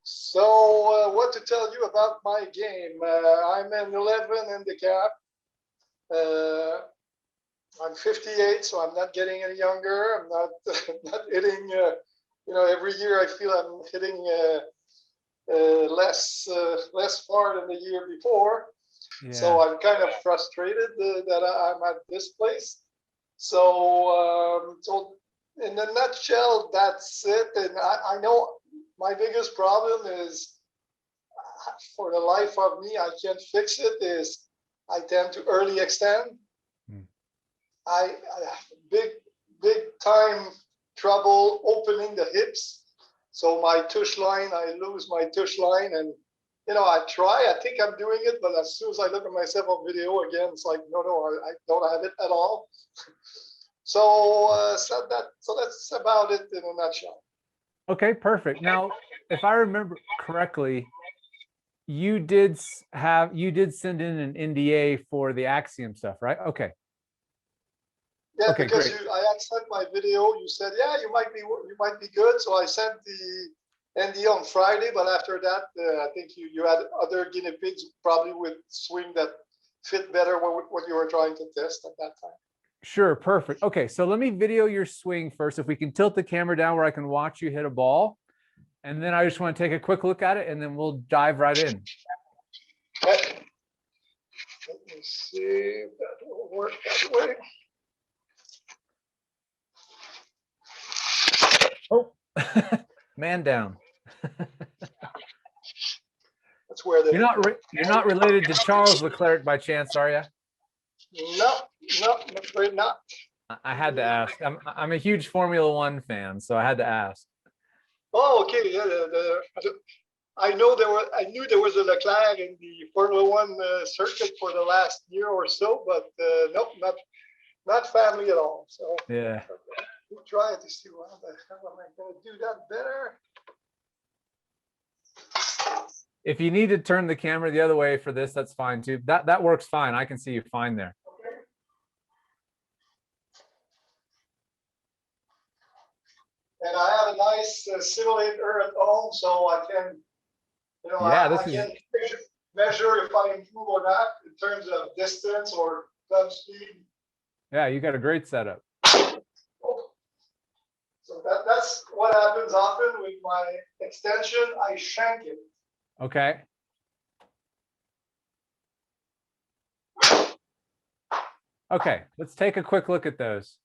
So, what to tell you about my game? I'm an 11 handicap. Uh, I'm 58, so I'm not getting any younger. I'm not not hitting. Every year I feel I'm hitting less far than the year before. So Yeah. I'm kind of frustrated that I'm at this place. So, so in a nutshell, that's it. And I know my biggest problem is, for the life of me, I can't fix it, is I tend to early extend. Mm. I have big time trouble opening the hips. So my tush line, I lose my tush line, and I try. I think I'm doing it, but as soon as I look at myself on video again, it's like no, I don't have it at all. So that's about it in a nutshell. Okay, perfect. Now, if I remember correctly, you did send in an NDA for the Axiom stuff, right? Okay. Yeah, Okay, because great. I had sent my video. You said, yeah, you might be good. So I sent the ND on Friday, but after that, I think you had other guinea pigs probably with swing that fit better what you were trying to test at that time. Sure, perfect. Okay, so let me video your swing first. If we can tilt the camera down where I can watch you hit a ball, and then I just want to take a quick look at it, and then we'll dive right in. Okay. Let me see if that will work that way. Oh, man down. That's where You're not related to Charles Leclerc by chance, are you? no, no, I'm afraid not. I had to ask. I'm a huge Formula One fan, so I had to ask. Oh, okay. Yeah, I knew there was a Leclerc in the Formula One circuit for the last year or so, but nope, not family at all. So Yeah. we try to see how the hell am I going to do that better. If you need to turn the camera the other way for this, that's fine too. That works fine. I can see you fine there. Okay. And I have a nice simulator at home, so I can, Yeah, I can measure if I improve or not in terms of distance or club speed. yeah, you got a great setup. So that's what happens often with my extension. I shank it. Okay. Okay, let's take a quick look at those.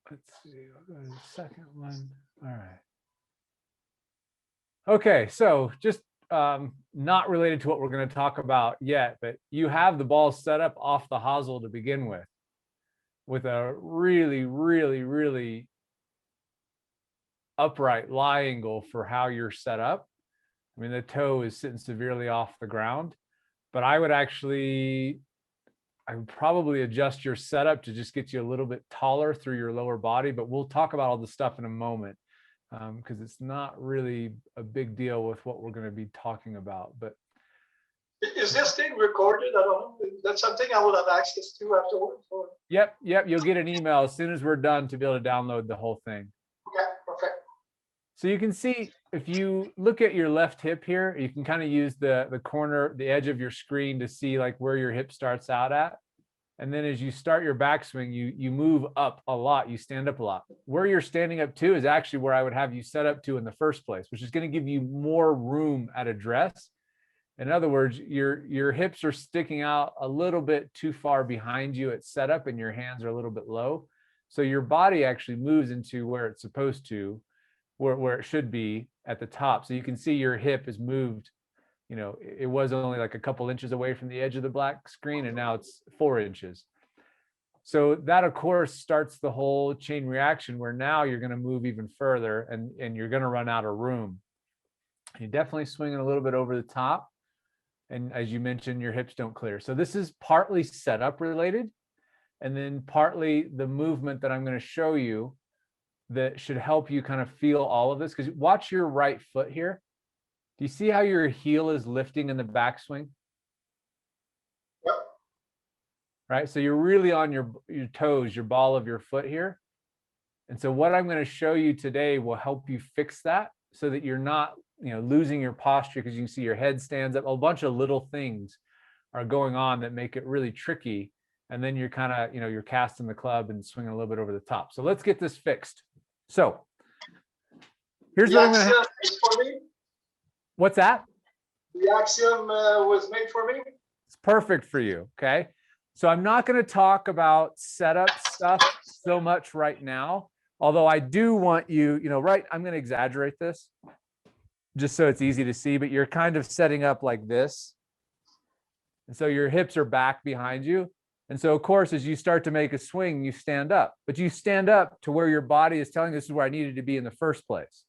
Let's see, I'll go to the second one. All right. Okay, so just not related to what we're going to talk about yet, but you have the ball set up off the hosel to begin with a really, really, really upright lie angle for how you're set up. I mean, the toe is sitting severely off the ground, but I would probably adjust your setup to just get you a little bit taller through your lower body, but we'll talk about all the stuff in a moment because it's not really a big deal with what we're going to be talking about. But is this thing recorded? I don't know. That's something I will have access to afterwards. Or... Yep. You'll get an email as soon as we're done to be able to download the whole thing. Okay, perfect. So you can see, if you look at your left hip here, you can kind of use the corner, the edge of your screen to see like where your hip starts out at. And then as you start your backswing, you move up a lot, you stand up a lot. Where you're standing up to is actually where I would have you set up to in the first place, which is going to give you more room at address. In other words, your hips are sticking out a little bit too far behind you at setup and your hands are a little bit low. So your body actually moves into where it's supposed to, where it should be at the top. So you can see your hip is moved. It was only like a couple inches away from the edge of the black screen, and now it's 4 inches. So that, of course, starts the whole chain reaction where now you're going to move even further and you're going to run out of room. You're definitely swinging a little bit over the top. And as you mentioned, your hips don't clear. So this is partly setup related, and then partly the movement that I'm going to show you that should help you kind of feel all of this. Because watch your right foot here. Do you see how your heel is lifting in the backswing? right? So you're really on your toes, your ball of your foot here. And so what I'm going to show you today will help you fix that so that you're not, losing your posture, because you can see your head stands up. A bunch of little things are going on that make it really tricky. And then you're kind of, you're casting the club and swinging a little bit over the top. So let's get this fixed. So here's what I'm going to is for me. What's that? The axiom was made for me. It's perfect for you. Okay. So I'm not going to talk about setup stuff so much right now, although I do want you, right. I'm going to exaggerate this just so it's easy to see, but you're kind of setting up like this. And so your hips are back behind you. And so, of course, as you start to make a swing, you stand up, but you stand up to where your body is telling you this is where I needed to be in the first place.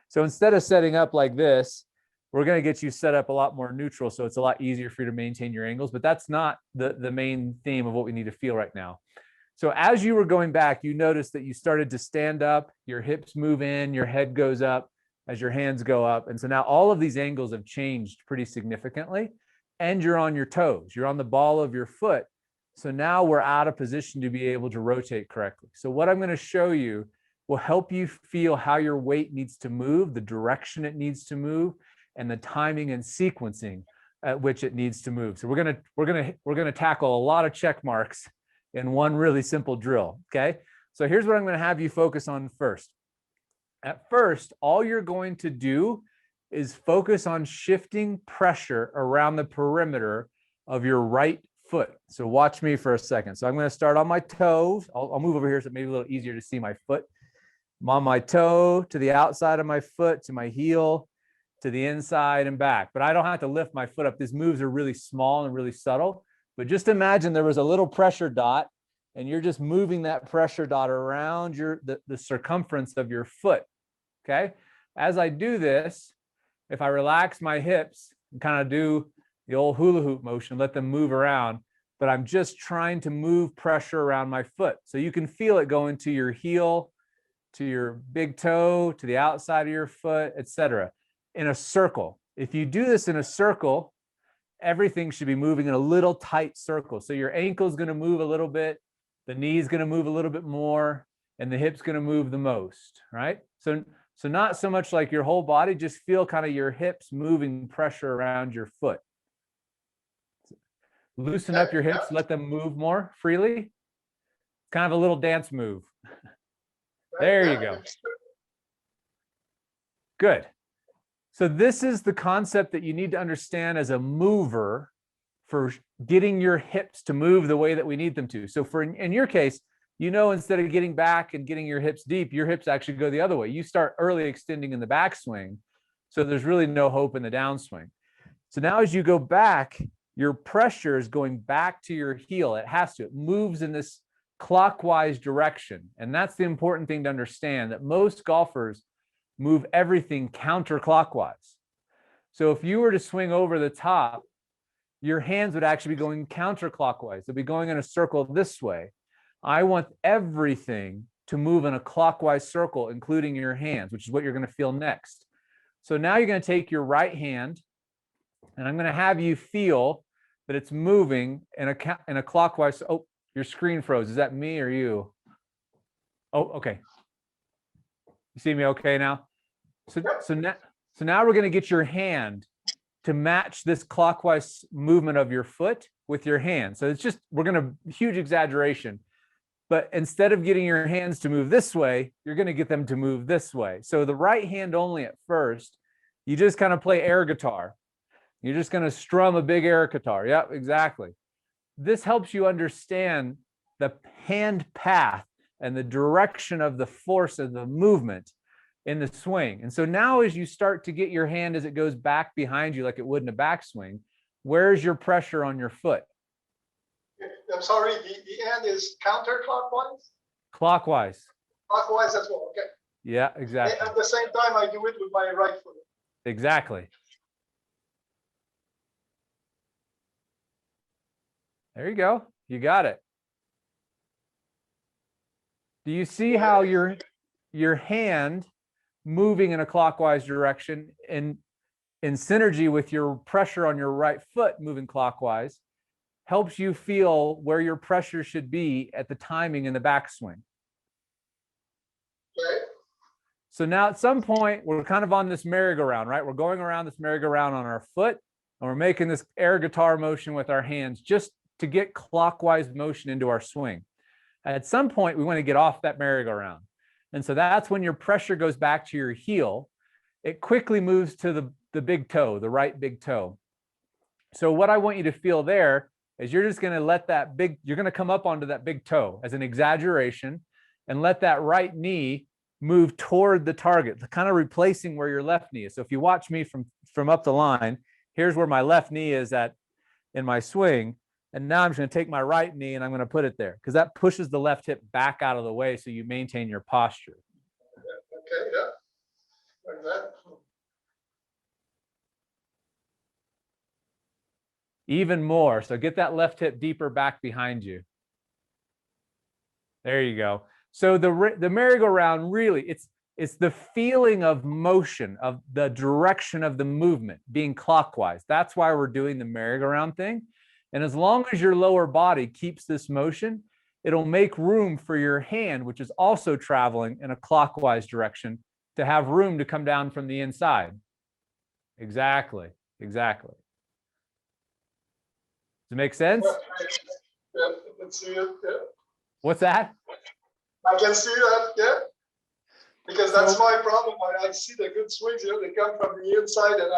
So instead of setting up like this, we're going to get you set up a lot more neutral. So it's a lot easier for you to maintain your angles, but that's not the main theme of what we need to feel right now. So as you were going back, you noticed that you started to stand up, your hips move in, your head goes up as your hands go up. And so now all of these angles have changed pretty significantly, and you're on your toes, you're on the ball of your foot. So now we're out of position to be able to rotate correctly. So what I'm going to show you will help you feel how your weight needs to move, the direction it needs to move, and the timing and sequencing at which it needs to move. So we're going to tackle a lot of check marks in one really simple drill. Okay. So here's what I'm going to have you focus on first. At first, all you're going to do is focus on shifting pressure around the perimeter of your right foot. So watch me for a second. So I'm going to start on my toes. I'll move over here so it may be a little easier to see my foot. I'm on my toe to the outside of my foot, to my heel, to the inside and back. But I don't have to lift my foot up. These moves are really small and really subtle. But just imagine there was a little pressure dot, and you're just moving that pressure dot around the circumference of your foot. Okay. As I do this, if I relax my hips and kind of do the old hula hoop motion, let them move around, but I'm just trying to move pressure around my foot. So you can feel it going to your heel, to your big toe, to the outside of your foot, etc. in a circle. If you do this in a circle, everything should be moving in a little tight circle. So your ankle is going to move a little bit, the knee is going to move a little bit more, and the hip's going to move the most, right? So not so much like your whole body, just feel kind of your hips moving pressure around your foot. Loosen up your hips, let them move more freely. Kind of a little dance move. There you go. Good. So this is the concept that you need to understand as a mover for getting your hips to move the way that we need them to. So in your case, instead of getting back and getting your hips deep, your hips actually go the other way. You start early extending in the backswing. So there's really no hope in the downswing. So now as you go back, your pressure is going back to your heel. It has to. It moves in this clockwise direction. And that's the important thing to understand, that most golfers move everything counterclockwise. So if you were to swing over the top, your hands would actually be going counterclockwise. They'll be going in a circle this way. I want everything to move in a clockwise circle, including your hands, which is what you're going to feel next. So now you're going to take your right hand, and I'm going to have you feel that it's moving in a clockwise. Oh, your screen froze. Is that me or you? Oh, okay. You see me okay now? So now we're going to get your hand to match this clockwise movement of your foot with your hand. So it's just, huge exaggeration. But instead of getting your hands to move this way, you're going to get them to move this way. So the right hand only at first, you just kind of play air guitar. You're just going to strum a big air guitar. Yep, exactly. This helps you understand the hand path and the direction of the force of the movement in the swing. And so now as you start to get your hand as it goes back behind you like it would in a backswing, where's your pressure on your foot? I'm sorry, the hand is counterclockwise? Clockwise. Clockwise as well, okay. Yeah, exactly. And at the same time, I do it with my right foot. Exactly. There you go. You got it. Do you see how your hand moving in a clockwise direction in synergy with your pressure on your right foot moving clockwise helps you feel where your pressure should be at the timing in the backswing. Okay. So now at some point, we're kind of on this merry-go-round, right? We're going around this merry-go-round on our foot, and we're making this air guitar motion with our hands just to get clockwise motion into our swing. At some point, we want to get off that merry-go-round. And so that's when your pressure goes back to your heel. It quickly moves to the big toe, the right big toe. So what I want you to feel there is you're just going to let that you're going to come up onto that big toe as an exaggeration and let that right knee move toward the target, kind of replacing where your left knee is. So if you watch me from up the line, here's where my left knee is at in my swing. And now I'm just going to take my right knee and I'm going to put it there because that pushes the left hip back out of the way so you maintain your posture. Okay, yeah. Like that. Even more. So get that left hip deeper back behind you. There you go. So the merry-go-round really, it's the feeling of motion, of the direction of the movement being clockwise. That's why we're doing the merry-go-round thing. And as long as your lower body keeps this motion, it'll make room for your hand, which is also traveling in a clockwise direction, to have room to come down from the inside. Exactly. Exactly. Does it make sense? Yeah, I can see it. Yeah. What's that? I can see that. Yeah. Because that's my problem. I see the good swings here. They come from the inside, and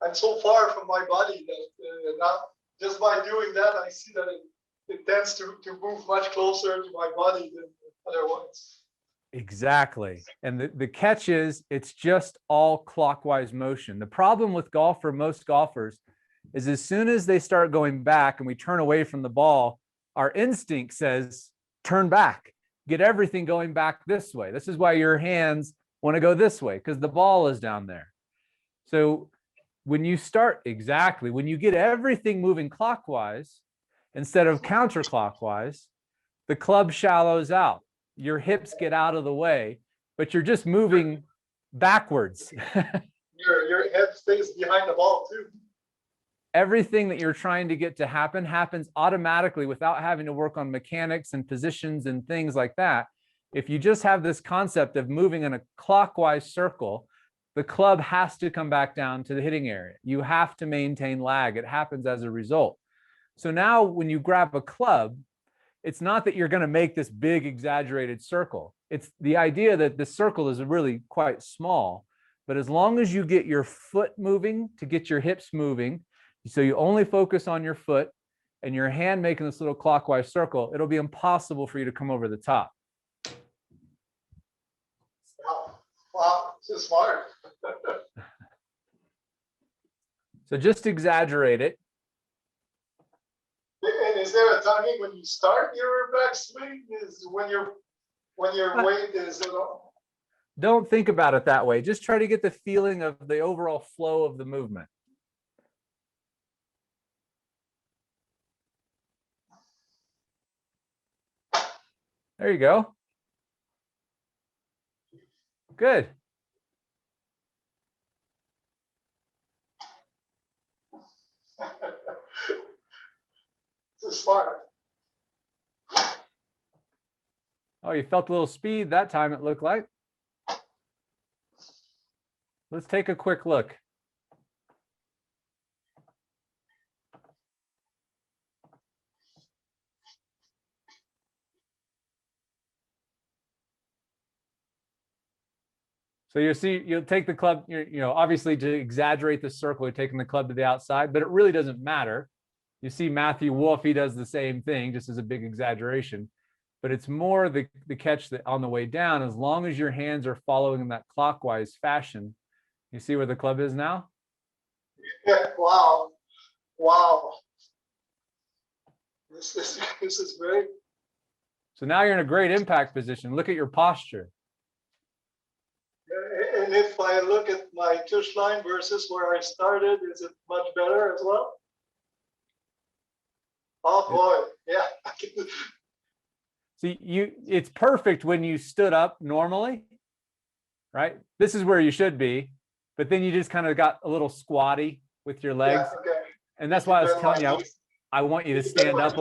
I'm so far from my body that now just by doing that, I see that it tends to move much closer to my body than otherwise. Exactly. And the catch is it's just all clockwise motion. The problem with golf for most golfers is as soon as they start going back and we turn away from the ball, our instinct says, turn back, get everything going back this way. This is why your hands want to go this way because the ball is down there. So when you start, exactly, when you get everything moving clockwise instead of counterclockwise, the club shallows out. Your hips get out of the way, but you're just moving backwards. Your head stays behind the ball too. Everything that you're trying to get to happen happens automatically without having to work on mechanics and positions and things like that. If you just have this concept of moving in a clockwise circle, the club has to come back down to the hitting area. You have to maintain lag. It happens as a result. So now when you grab a club, it's not that you're going to make this big exaggerated circle. It's the idea that the circle is really quite small, but as long as you get your foot moving to get your hips moving, so you only focus on your foot and your hand making this little clockwise circle, it'll be impossible for you to come over the top. Wow, so smart. So just exaggerate it. And is there a timing when you start your backswing? Is when your weight is Don't think about it that way. Just try to get the feeling of the overall flow of the movement. There you go. Good. so smart. Oh, you felt a little speed that time, it looked like. Let's take a quick look. So you see, you'll take the club, obviously to exaggerate the circle, you're taking the club to the outside, but it really doesn't matter. You see Matthew Wolff, he does the same thing, just as a big exaggeration. But it's more the catch that on the way down, as long as your hands are following in that clockwise fashion. You see where the club is now? Yeah, wow. Wow. This is great. So now you're in a great impact position. Look at your posture. And if I look at my tush line versus where I started, is it much better as well? Oh boy, yeah. See, it's perfect when you stood up normally, right? This is where you should be, but then you just kind of got a little squatty with your legs. Yeah, okay. And that's why I was telling you, I want you to stand up.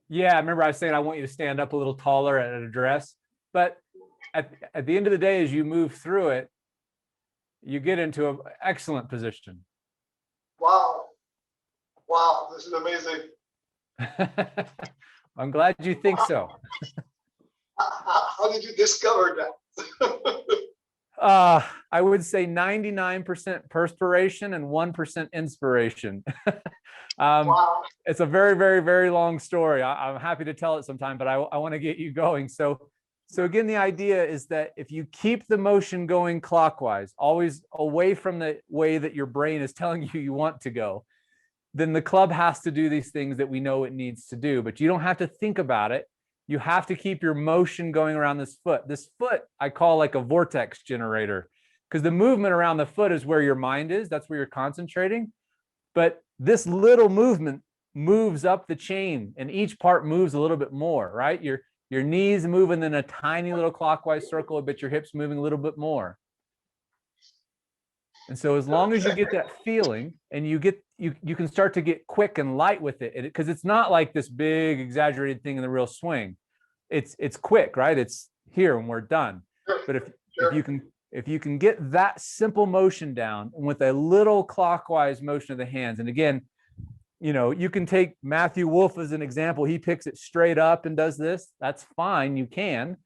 Yeah, remember I was saying I want you to stand up a little taller at an address. But at the end of the day, as you move through it, you get into an excellent position. Wow. Wow, this is amazing. I'm glad you think so. How did you discover that? I would say 99% perspiration and 1% inspiration. Wow. It's a very, very, very long story. I'm happy to tell it sometime, but I want to get you going. So again, the idea is that if you keep the motion going clockwise, always away from the way that your brain is telling you want to go, then the club has to do these things that we know it needs to do, but you don't have to think about it. You have to keep your motion going around this foot. This foot I call like a vortex generator, because the movement around the foot is where your mind is. That's where you're concentrating. But this little movement moves up the chain, and each part moves a little bit more, right? Your knees moving in a tiny little clockwise circle, but your hips moving a little bit more. And so as long as you get that feeling and you can start to get quick and light with it, because it's not like this big exaggerated thing in the real swing. It's quick, right? It's here and we're done. But if you can get that simple motion down and with a little clockwise motion of the hands, and again, you can take Matthew Wolf as an example. He picks it straight up and does this. That's fine, you can.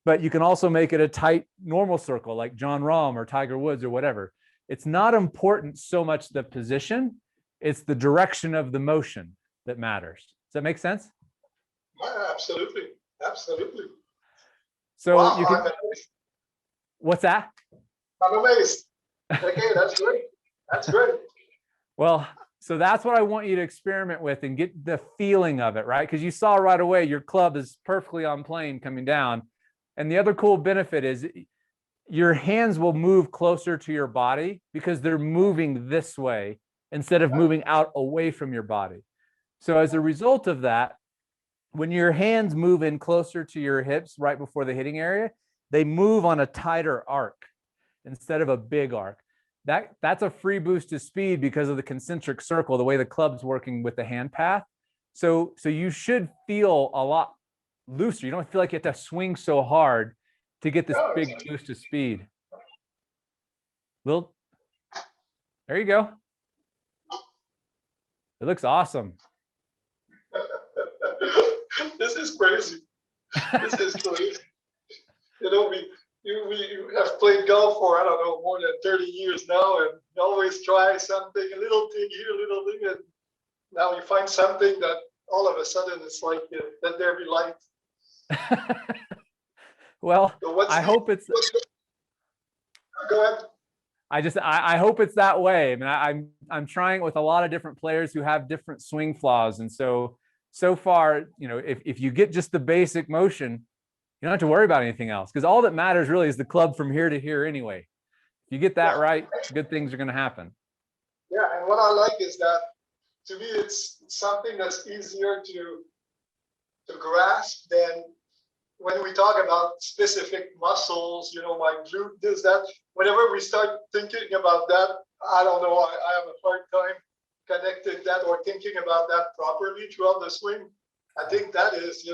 But you can also make it a tight normal circle like John Rahm or Tiger Woods or whatever. It's not important so much the position, it's the direction of the motion that matters. Does that make sense? Absolutely. Absolutely. So wow, you can, what's that? I'm amazed. Okay, that's great. That's great. Well, so that's what I want you to experiment with and get the feeling of it, right? Because you saw right away your club is perfectly on plane coming down. And the other cool benefit is your hands will move closer to your body because they're moving this way instead of moving out away from your body. So as a result of that, when your hands move in closer to your hips right before the hitting area, they move on a tighter arc instead of a big arc. That's a free boost to speed because of the concentric circle, the way the club's working with the hand path. So you should feel a lot looser. You don't feel like you have to swing so hard to get this big boost of speed. Well, there you go. It looks awesome. This is crazy. This is crazy. We have played golf for, I don't know, more than 30 years now, and you always try something, a little thing here, a little thing, and now you find something that all of a sudden it's like, let there be light. Well, So I hope it's. Go ahead. I hope it's that way. I mean, I'm trying it with a lot of different players who have different swing flaws, and so far, if you get just the basic motion, you don't have to worry about anything else, because all that matters really is the club from here to here anyway. If you get that right, good things are going to happen. Yeah, and what I like is that, to me, it's something that's easier to grasp than when we talk about specific muscles, my glute, this, that. Whenever we start thinking about that, I don't know, I have a hard time connecting that or thinking about that properly throughout the swing. I think that is,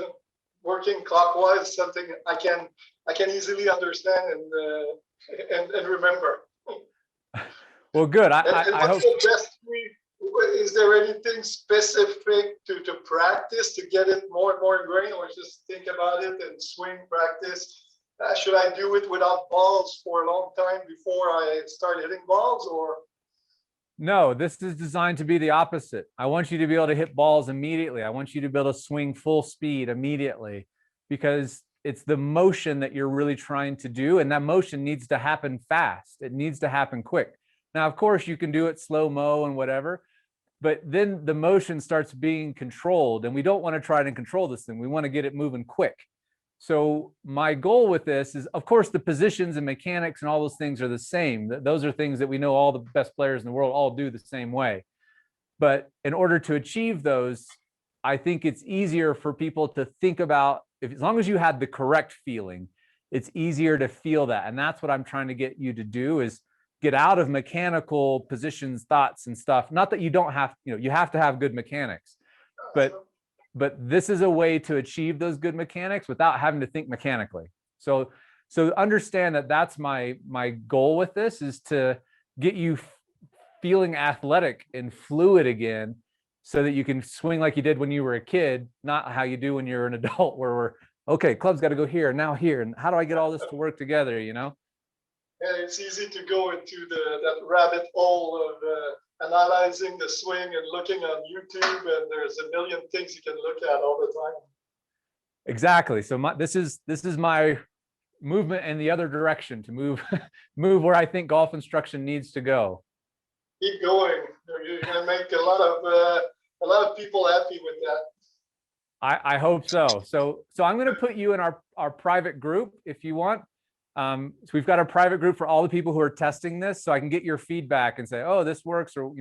working clockwise, something I can easily understand and remember. Well, good. I hope. Is there anything specific to practice to get it more and more ingrained, or just think about it and swing practice? Should I do it without balls for a long time before I start hitting balls, or? No, this is designed to be the opposite. I want you to be able to hit balls immediately. I want you to be able to swing full speed immediately, because it's the motion that you're really trying to do. And that motion needs to happen fast. It needs to happen quick. Now, of course, you can do it slow-mo and whatever, but then the motion starts being controlled, and we don't want to try to control this thing. We want to get it moving quick. So my goal with this is, of course, the positions and mechanics and all those things are the same. Those are things that we know all the best players in the world all do the same way. But in order to achieve those, I think it's easier for people to think about, as long as you had the correct feeling, it's easier to feel that. And that's what I'm trying to get you to do, is get out of mechanical positions, thoughts and stuff. Not that you don't have, you have to have good mechanics, but this is a way to achieve those good mechanics without having to think mechanically. So understand that that's my goal with this, is to get you feeling athletic and fluid again, so that you can swing like you did when you were a kid, not how you do when you're an adult, where we're, okay, club's got to go here, now here, and how do I get all this to work together, And it's easy to go into that rabbit hole of analyzing the swing and looking on YouTube, and there's a million things you can look at all the time. Exactly. So this is my movement in the other direction, to move where I think golf instruction needs to go. Keep going. You're going to make a lot of people happy with that. I hope so. So I'm going to put you in our private group if you want. So we've got a private group for all the people who are testing this, so I can get your feedback and say, oh, this works, or,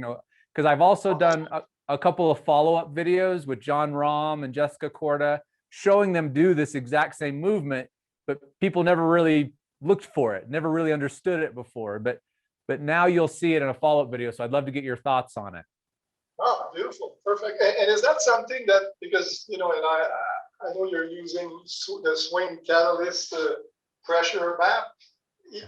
because I've also done a couple of follow-up videos with John Rahm and Jessica Korda, showing them do this exact same movement, but people never really looked for it, never really understood it before. But now you'll see it in a follow-up video. So I'd love to get your thoughts on it. Oh, beautiful. Perfect. And is that something that, because, and I know you're using the swing catalyst pressure map.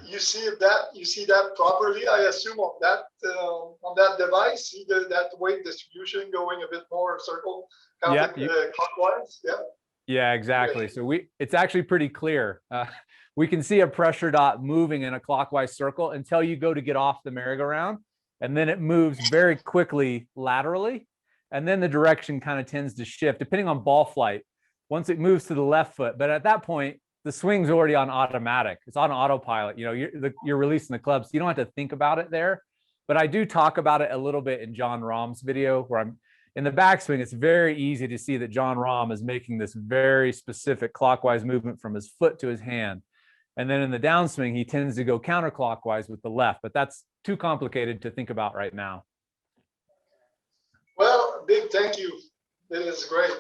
You see that properly, I assume, on that device, see that weight distribution going a bit more circle clockwise. Yeah, exactly. So it's actually pretty clear. We can see a pressure dot moving in a clockwise circle until you go to get off the merry-go-round, and then it moves very quickly laterally, and then the direction kind of tends to shift depending on ball flight once it moves to the left foot. But at that point, the swing's already on automatic. It's on autopilot. You're releasing the club, so you don't have to think about it there. But I do talk about it a little bit in John Rahm's video, where I'm in the backswing. It's very easy to see that John Rahm is making this very specific clockwise movement from his foot to his hand. And then in the downswing, he tends to go counterclockwise with the left, but that's too complicated to think about right now. Well, big thank you. It is great.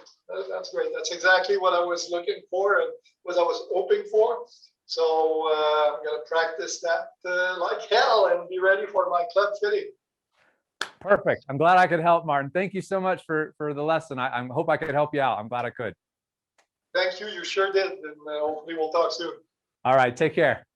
That's great. That's exactly what I was looking for and what I was hoping for. So I'm going to practice that like hell and be ready for my club fitting. Perfect. I'm glad I could help, Martin. Thank you so much for the lesson. I hope I could help you out. I'm glad I could. Thank you. You sure did. And hopefully we'll talk soon. All right. Take care.